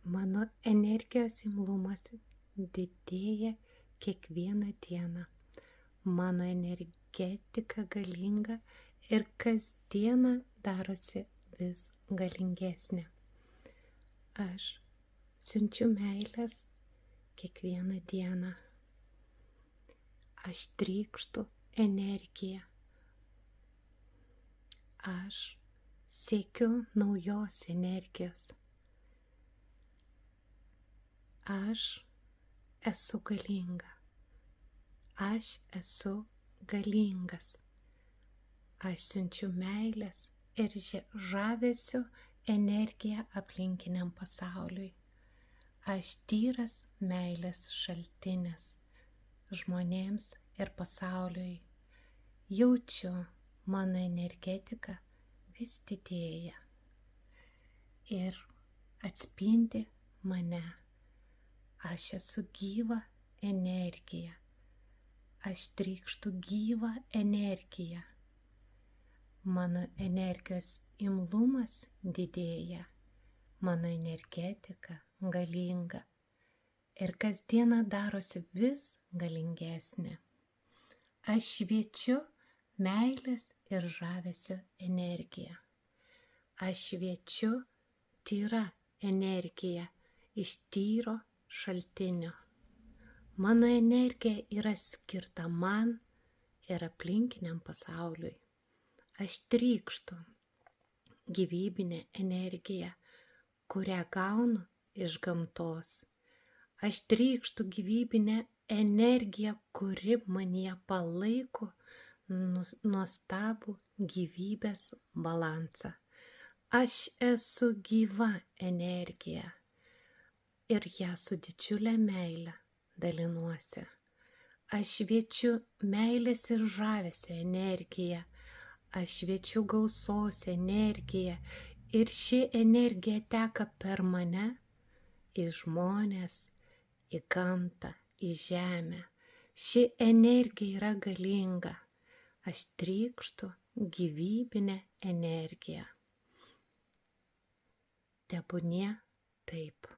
Mano energijos imlumas didėja kiekvieną dieną. Mano energetika galinga ir kasdieną darosi vis galingesnė. Aš siunčiu meilės kiekvieną dieną. Aš trykštu energiją. Aš siekiu naujos energijos. Aš esu galinga. Aš esu galingas. Aš siunčiu meilės ir žavesio energiją aplinkiniam pasauliui. Aš tyras meilės šaltinis žmonėms ir pasauliui. Jaučiu, mano energetika vis didėja ir atspindi mane. Aš esu gyva energija. Aš trykštu gyvą energiją. Mano energijos imlumas didėja. Mano energetika galinga. Ir kasdieną darosi vis galingesnė. Aš šviečiu meilės ir žavesio energiją. Aš šviečiu tyra energija iš tyro šaltinio. Mano energija yra skirta man ir aplinkiniam pasauliui. Aš trykštu gyvybinę energiją, kurią gaunu iš gamtos. Aš trykštu gyvybinę energiją, kuri manyje palaiko nuostabų gyvybės balansą. Aš esu gyva energija. Ir ją su didžiulė meile dalinuosi. Aš šviečiu meilės ir žavesio energiją. Aš šviečiu gausos energiją. Ir ši energija teka per mane į žmones, į gamtą, į žemę. Ši energija yra galinga. Aš trykštu gyvybinę energiją. Tebūnie taip.